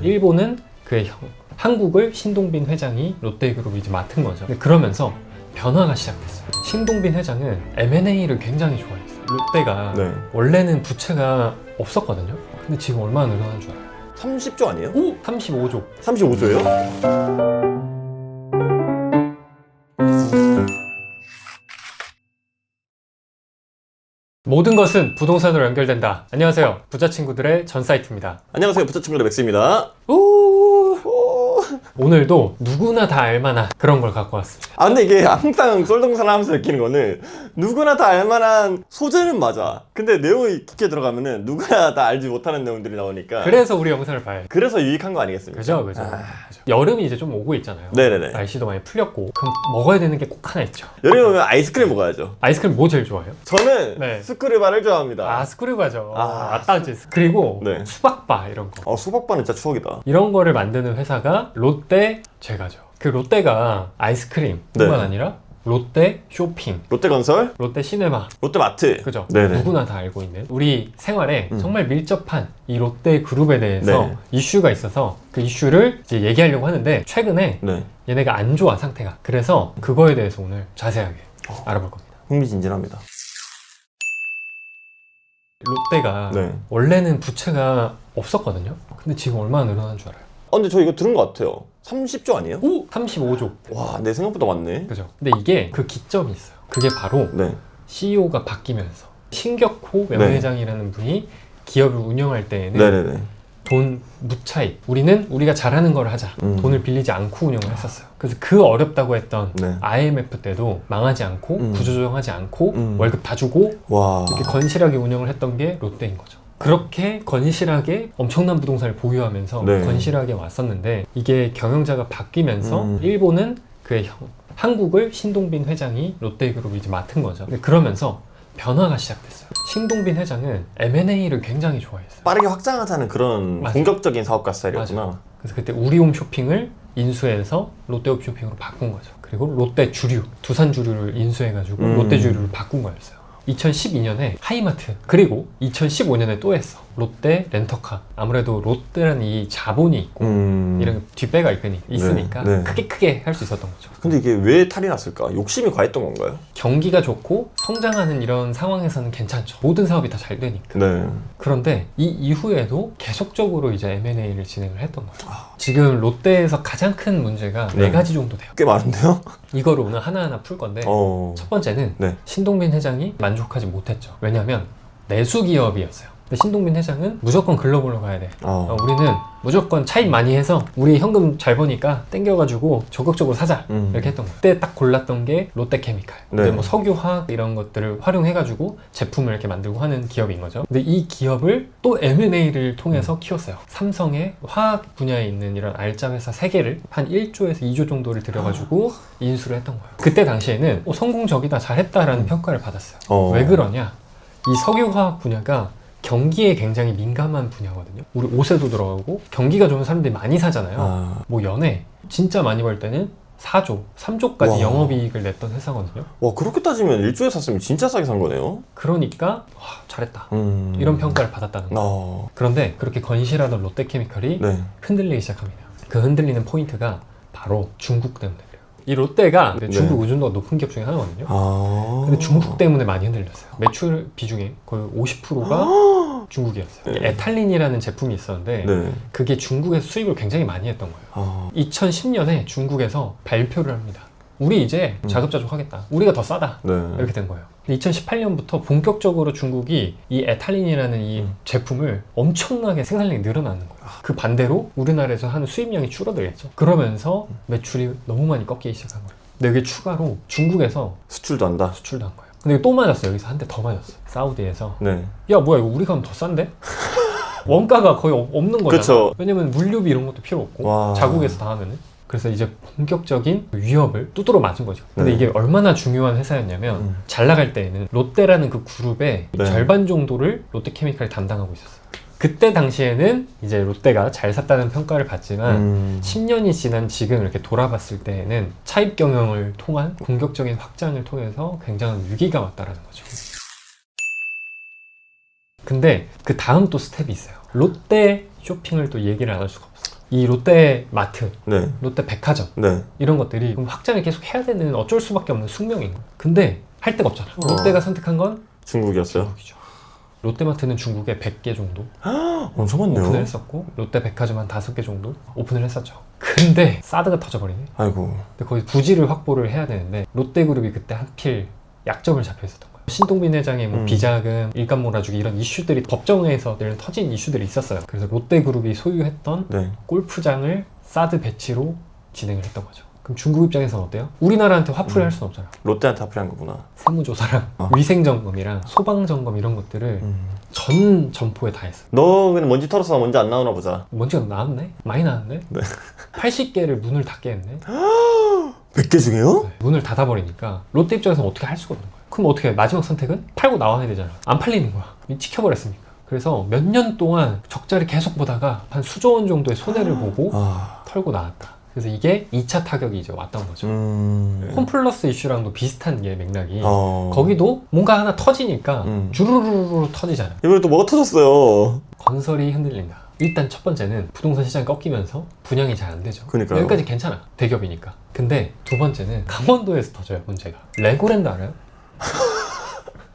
일본은 그의 한국을 신동빈 회장이 롯데그룹을 이제 맡은 거죠. 근데 그러면서 변화가 시작됐어요. 신동빈 회장은 M&A를 굉장히 좋아했어요. 롯데가 원래는 부채가 없었거든요. 근데 지금 얼마나 늘어난 줄 알아요? 30조 아니에요? 오! 35조. 35조예요? 모든 것은 부동산으로 연결된다. 안녕하세요. 부자 친구들의 전 사이트입니다. 안녕하세요, 부자 친구들 맥스입니다. 오늘도 누구나 다 알만한 그런 걸 갖고 왔습니다. 아 근데 이게 항상 썰동산 하면서 느끼는 거는 누구나 다 알만한 소재는 맞아. 근데 내용이 깊게 들어가면은 누구나 다 알지 못하는 내용들이 나오니까 그래서 우리 영상을 봐야 돼. 그래서 유익한 거 아니겠습니까? 그죠. 그죠. 여름이 이제 좀 오고 있잖아요. 네네네. 날씨도 많이 풀렸고. 그럼 먹어야 되는 게 꼭 하나 있죠. 여름에 오면 아이스크림 먹어야죠. 아이스크림 뭐 제일 좋아해요? 저는 스크류바를 좋아합니다. 아, 스크류바죠. 아따지. 그리고 수박바 이런 거. 수박바는 진짜 추억이다. 이런 거를 만드는 회사가 롯데 제과죠. 그 롯데가 아이스크림뿐만 아니라 롯데 쇼핑, 롯데건설, 롯데 시네마, 롯데마트. 그죠? 네네. 누구나 다 알고 있는 우리 생활에 정말 밀접한 이 롯데 그룹에 대해서 이슈가 있어서 그 이슈를 이제 얘기하려고 하는데 최근에 얘네가 안 좋아 상태가. 그래서 그거에 대해서 오늘 자세하게 알아볼 겁니다. 흥미진진합니다. 롯데가 원래는 부채가 없었거든요. 근데 지금 얼마나 늘어난 줄 알아요? 근데 저 이거 들은 것 같아요. 30조 아니에요? 오! 35조. 와, 내 생각보다 많네. 그죠. 근데 이게 그 기점이 있어요. 그게 바로 CEO가 바뀌면서 신격호 명예회장이라는 분이 기업을 운영할 때에는 돈 무차익, 우리가 잘하는 걸 하자, 돈을 빌리지 않고 운영을 했었어요. 그래서 그 어렵다고 했던 IMF 때도 망하지 않고 구조조정하지 않고 월급 다 주고 이렇게 건실하게 운영을 했던 게 롯데인 거죠. 그렇게 건실하게 엄청난 부동산을 보유하면서 건실하게 왔었는데 이게 경영자가 바뀌면서 일본은 그의 한국을 신동빈 회장이 롯데그룹을 이제 맡은 거죠. 근데 그러면서 변화가 시작됐어요. 신동빈 회장은 M&A를 굉장히 좋아했어요. 빠르게 확장하자는 그런 공격적인 사업가 스타일이었구나. 그래서 그때 우리홈 쇼핑을 인수해서 롯데홈 쇼핑으로 바꾼 거죠. 그리고 롯데 주류, 두산 주류를 인수해가지고 롯데 주류를 바꾼 거였어요. 2012년에 하이마트, 그리고 2015년에 또 했어. 롯데 렌터카. 아무래도 롯데라는 이 자본이 있고 이런 뒷배가 있으니까 크게 할 수 있었던 거죠. 근데 이게 왜 탈이 났을까? 욕심이 과했던 건가요? 경기가 좋고 성장하는 이런 상황에서는 괜찮죠. 모든 사업이 다 잘 되니까. 그런데 이 이후에도 계속적으로 이제 M&A를 진행을 했던 거예요. 지금 롯데에서 가장 큰 문제가 4가지 정도 돼요. 꽤 많은데요? 이거를 오늘 하나하나 풀 건데 첫 번째는 신동빈 회장이 만족하지 못했죠. 왜냐하면 내수 기업이었어요. 근데 신동빈 회장은 무조건 글로벌로 가야 돼. 우리는 무조건 차입 많이 해서 우리 현금 잘 버니까 땡겨가지고 적극적으로 사자 이렇게 했던 거예요. 그때 딱 골랐던 게 롯데케미칼. 근데 뭐 석유화학 이런 것들을 활용해가지고 제품을 이렇게 만들고 하는 기업인 거죠. 근데 이 기업을 또 M&A를 통해서 키웠어요. 삼성의 화학 분야에 있는 이런 알짜 회사 3개를 한 1조에서 2조 정도를 들여가지고 인수를 했던 거예요. 그때 당시에는 성공적이다, 잘했다라는 평가를 받았어요. 왜 그러냐? 이 석유화학 분야가 경기에 굉장히 민감한 분야거든요. 우리 옷에도 들어가고 경기가 좋은 사람들이 많이 사잖아요. 뭐 연에 진짜 많이 벌 때는 4조, 3조까지 영업이익을 냈던 회사거든요. 와, 그렇게 따지면 1조에 샀으면 진짜 싸게 산 거네요. 그러니까 잘했다 이런 평가를 받았다는 거예요. 그런데 그렇게 건실하던 롯데케미칼이 흔들리기 시작합니다. 그 흔들리는 포인트가 바로 중국 때문에 그래요. 이 롯데가 중국 의존도가 높은 기업 중에 하나거든요. 근데 중국 때문에 많이 흔들렸어요. 매출 비중이 거의 50%가 중국이었어요. 에탈린이라는 제품이 있었는데 그게 중국에서 수입을 굉장히 많이 했던 거예요. 2010년에 중국에서 발표를 합니다. 우리 이제 자급자족하겠다. 우리가 더 싸다. 이렇게 된 거예요. 2018년부터 본격적으로 중국이 이 에탈린이라는 이 제품을 엄청나게 생산량이 늘어나는 거예요. 그 반대로 우리나라에서 하는 수입량이 줄어들겠죠. 그러면서 매출이 너무 많이 꺾이기 시작한 거예요. 근데 이게 추가로 중국에서 수출도 한 거예요. 근데 또 맞았어요. 여기서 한 대 더 맞았어요. 사우디에서. 야, 뭐야, 이거 우리가 하면 더 싼데? 원가가 거의 없는 거잖아. 왜냐면 물류비 이런 것도 필요 없고 자국에서 다 하면은. 그래서 이제 본격적인 위협을 두드러 맞은 거죠. 근데 이게 얼마나 중요한 회사였냐면 잘 나갈 때에는 롯데라는 그 그룹의 절반 정도를 롯데케미칼이 담당하고 있었어요. 그때 당시에는 이제 롯데가 잘 샀다는 평가를 받지만 10년이 지난 지금 이렇게 돌아봤을 때에는 차입 경영을 통한 공격적인 확장을 통해서 굉장한 위기가 왔다라는 거죠. 근데 그 다음 또 스텝이 있어요. 롯데 쇼핑을 또 얘기를 안 할 수가 없어. 이 롯데 마트, 네. 롯데 백화점 네. 이런 것들이 그럼 확장을 계속 해야 되는 어쩔 수밖에 없는 숙명인 거야. 근데 할 데가 없잖아. 롯데가 선택한 건 중국이었어요? 중국이죠. 롯데마트는 중국에 100개 정도 엄청 많네요. 오픈을 했었고 롯데 백화점 한 5개 정도 오픈을 했었죠. 근데 사드가 터져버리네. 아이고. 근데 거기 부지를 확보를 해야 되는데 롯데그룹이 그때 하필 약점을 잡혀 있었던 거예요. 신동빈 회장의 뭐 비자금, 일감 몰아주기 이런 이슈들이 법정에서 늘 터진 이슈들이 있었어요. 그래서 롯데그룹이 소유했던 네. 골프장을 사드 배치로 진행을 했던 거죠. 그럼 중국 입장에서는 어때요? 우리나라한테 화풀이 할 수는 없잖아. 롯데한테 화풀이한 거구나. 세무조사랑 위생점검이랑 소방점검 이런 것들을 전 점포에 다 했어요. 너 그냥 먼지 털어서 먼지 안 나오나 보자. 먼지가 나왔네? 많이 나왔네? 네. 80개를 문을 닫게 했네? 100개 중에요? 네, 문을 닫아버리니까 롯데 입장에서는 어떻게 할 수가 없는 거야. 그럼 어떻게 해? 마지막 선택은? 팔고 나와야 되잖아. 안 팔리는 거야. 찍혀버렸으니까. 그래서 몇 년 동안 적자를 계속 보다가 한 수조 원 정도의 손해를 보고 털고 나왔다. 그래서 이게 2차 타격이 이제 왔던 거죠. 홈플러스 이슈랑도 비슷한 게 맥락이 거기도 뭔가 하나 터지니까 주르르르 터지잖아. 이번에 또 뭐가 터졌어요? 건설이 흔들린다. 일단 첫 번째는 부동산 시장이 꺾이면서 분양이 잘 안 되죠. 그러니까요. 여기까지 괜찮아. 대기업이니까. 근데 두 번째는 강원도에서 터져요, 문제가. 레고랜드 알아요?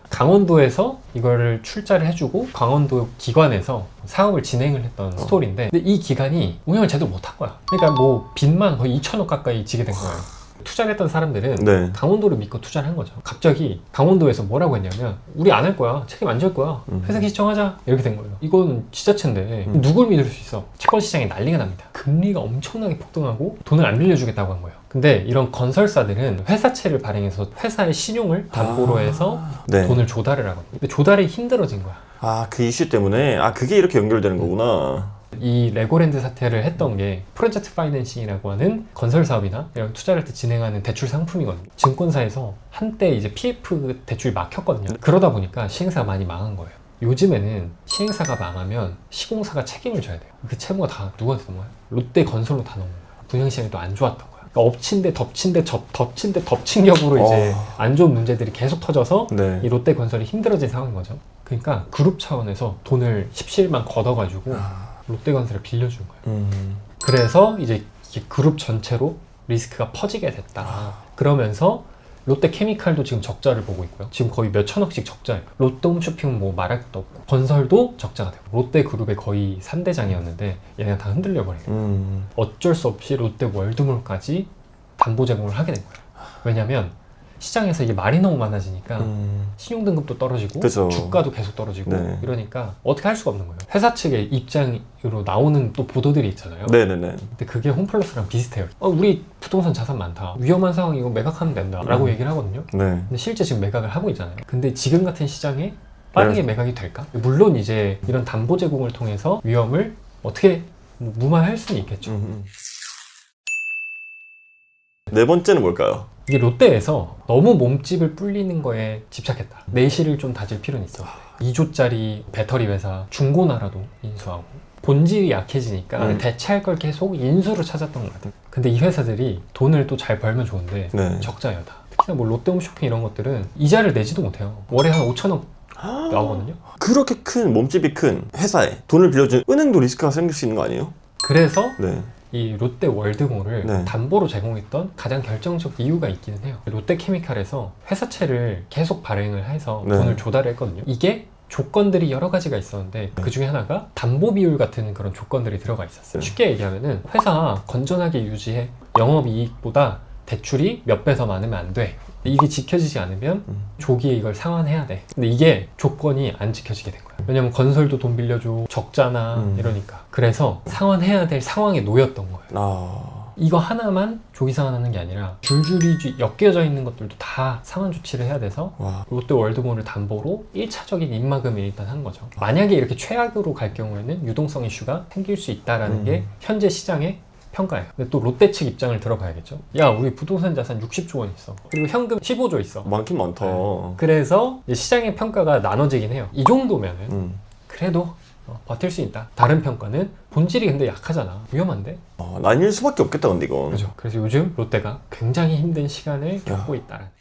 강원도에서 이거를 출자를 해주고 강원도 기관에서 사업을 진행을 했던 스토리인데 근데 이 기관이 운영을 제대로 못한 거야. 그러니까 뭐 빚만 거의 2천억 가까이 지게 된 거예요. 투자를 했던 사람들은 네. 강원도를 믿고 투자를 한 거죠. 갑자기 강원도에서 뭐라고 했냐면 우리 안 할 거야. 책임 안 질 거야. 회사 기시청하자. 이렇게 된 거예요. 이건 지자체인데 누굴 믿을 수 있어. 채권 시장이 난리가 납니다. 금리가 엄청나게 폭등하고 돈을 안 빌려주겠다고 한 거예요. 근데 이런 건설사들은 회사채를 발행해서 회사의 신용을 담보로 해서 네. 돈을 조달을 하거든요. 근데 조달이 힘들어진 거야. 아, 그 이슈 때문에? 아, 그게 이렇게 연결되는 거구나. 이 레고랜드 사태를 했던 게 프로젝트 파이낸싱이라고 하는 건설 사업이나 이런 투자를 할 때 진행하는 대출 상품이거든요. 증권사에서 한때 이제 PF 대출이 막혔거든요. 그러다 보니까 시행사가 많이 망한 거예요. 요즘에는 시행사가 망하면 시공사가 책임을 져야 돼요. 그 채무가 다 누구한테 넘어요? 롯데 건설로 다 넘어요. 분양 시장이 또 안 좋았던 거예요. 그러니까 엎친 데 덮친 데 덮친 데 덮친 격으로 이제 안 좋은 문제들이 계속 터져서 네. 이 롯데 건설이 힘들어진 상황인 거죠. 그러니까 그룹 차원에서 돈을 17만 걷어가지고 롯데건설에 빌려준 거예요. 그래서 이제 그룹 전체로 리스크가 퍼지게 됐다. 그러면서 롯데케미칼도 지금 적자를 보고 있고요. 지금 거의 몇 천억씩 적자예요. 롯데홈쇼핑은 뭐 말할 것도 없고 건설도 적자가 되고 롯데그룹의 거의 3대장이었는데 얘네가 다 흔들려 버려요. 어쩔 수 없이 롯데월드몰까지 담보 제공을 하게 된 거예요. 왜냐면 시장에서 이게 말이 너무 많아지니까 신용등급도 떨어지고 그쵸. 주가도 계속 떨어지고 네. 이러니까 어떻게 할 수가 없는 거예요. 회사 측의 입장으로 나오는 또 보도들이 있잖아요. 네네네. 근데 그게 홈플러스랑 비슷해요. 우리 부동산 자산 많다. 위험한 상황이고 매각하면 된다. 라고 얘기를 하거든요. 네. 근데 실제 지금 매각을 하고 있잖아요. 근데 지금 같은 시장에 빠르게 매각이 될까? 물론 이제 이런 담보 제공을 통해서 위험을 어떻게 무마할 수는 있겠죠. 네 번째는 뭘까요? 이게 롯데에서 너무 몸집을 불리는 거에 집착했다. 내실을 좀 다질 필요는 있어. 2조짜리 배터리 회사 중고나라도 인수하고 본질이 약해지니까 대체할 걸 계속 인수를 찾았던 것 같아요. 근데 이 회사들이 돈을 또 잘 벌면 좋은데 네. 적자예요 다. 특히나 뭐 롯데홈쇼핑 이런 것들은 이자를 내지도 못해요. 월에 한 5천억 나오거든요. 그렇게 큰 몸집이 큰 회사에 돈을 빌려준 은행도 리스크가 생길 수 있는 거 아니에요? 그래서 네. 이 롯데 월드몰을 네. 담보로 제공했던 가장 결정적 이유가 있기는 해요. 롯데케미칼에서 회사채를 계속 발행을 해서 네. 돈을 조달했거든요. 이게 조건들이 여러 가지가 있었는데 그 중에 하나가 담보 비율 같은 그런 조건들이 들어가 있었어요. 네. 쉽게 얘기하면은 회사 건전하게 유지해. 영업이익보다 대출이 몇 배 더 많으면 안 돼. 이게 지켜지지 않으면 조기에 이걸 상환해야 돼. 근데 이게 조건이 안 지켜지게 된 거야. 왜냐면 건설도 돈 빌려줘, 적잖아 이러니까. 그래서 상환해야 될 상황에 놓였던 거예요. 이거 하나만 조기 상환하는 게 아니라 줄줄이 엮여져 있는 것들도 다 상환 조치를 해야 돼서 롯데 월드몰을 담보로 1차적인 입막음을 일단 한 거죠. 만약에 이렇게 최악으로 갈 경우에는 유동성 이슈가 생길 수 있다라는 게 현재 시장의 평가예요. 근데 또 롯데 측 입장을 들어봐야겠죠. 야, 우리 부동산 자산 60조 원 있어. 그리고 현금 15조 있어. 많긴 많다. 그래서 이제 시장의 평가가 나눠지긴 해요. 이 정도면은 그래도 버틸 수 있다. 다른 평가는 본질이 근데 약하잖아. 위험한데? 나뉠 수밖에 없겠다 근데 이건. 그죠. 그래서 요즘 롯데가 굉장히 힘든 시간을 겪고 있다.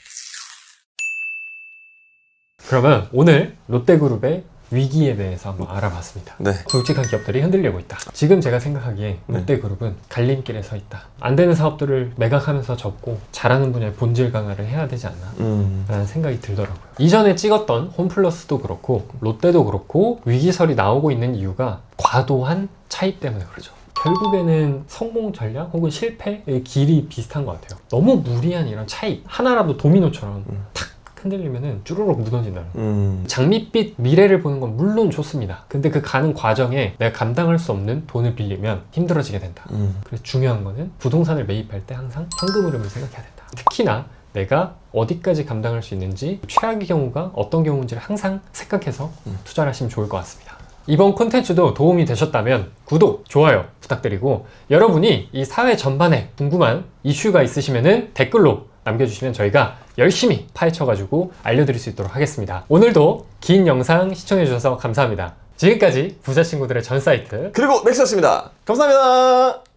그러면 오늘 롯데그룹의 위기에 대해서 한번 알아봤습니다. 네. 굵직한 기업들이 흔들리고 있다. 지금 제가 생각하기에 롯데그룹은 갈림길에 서 있다. 안 되는 사업들을 매각하면서 접고 잘하는 분야의 본질 강화를 해야 되지 않나 라는 생각이 들더라고요. 이전에 찍었던 홈플러스도 그렇고 롯데도 그렇고 위기설이 나오고 있는 이유가 과도한 차입 때문에 그러죠. 결국에는 성공 전략 혹은 실패의 길이 비슷한 것 같아요. 너무 무리한 이런 차입 하나라도 도미노처럼 탁 흔들리면은 쭈르륵 무너진다는 장밋빛 미래를 보는 건 물론 좋습니다. 근데 그 가는 과정에 내가 감당할 수 없는 돈을 빌리면 힘들어지게 된다. 그래서 중요한 거는 부동산을 매입할 때 항상 현금 흐름을 생각해야 된다. 특히나 내가 어디까지 감당할 수 있는지, 최악의 경우가 어떤 경우인지를 항상 생각해서 투자를 하시면 좋을 것 같습니다. 이번 콘텐츠도 도움이 되셨다면 구독, 좋아요 부탁드리고, 여러분이 이 사회 전반에 궁금한 이슈가 있으시면 댓글로 남겨주시면 저희가 열심히 파헤쳐가지고 알려드릴 수 있도록 하겠습니다. 오늘도 긴 영상 시청해주셔서 감사합니다. 지금까지 부자친구들의 전 사이트 그리고 맥스였습니다. 감사합니다.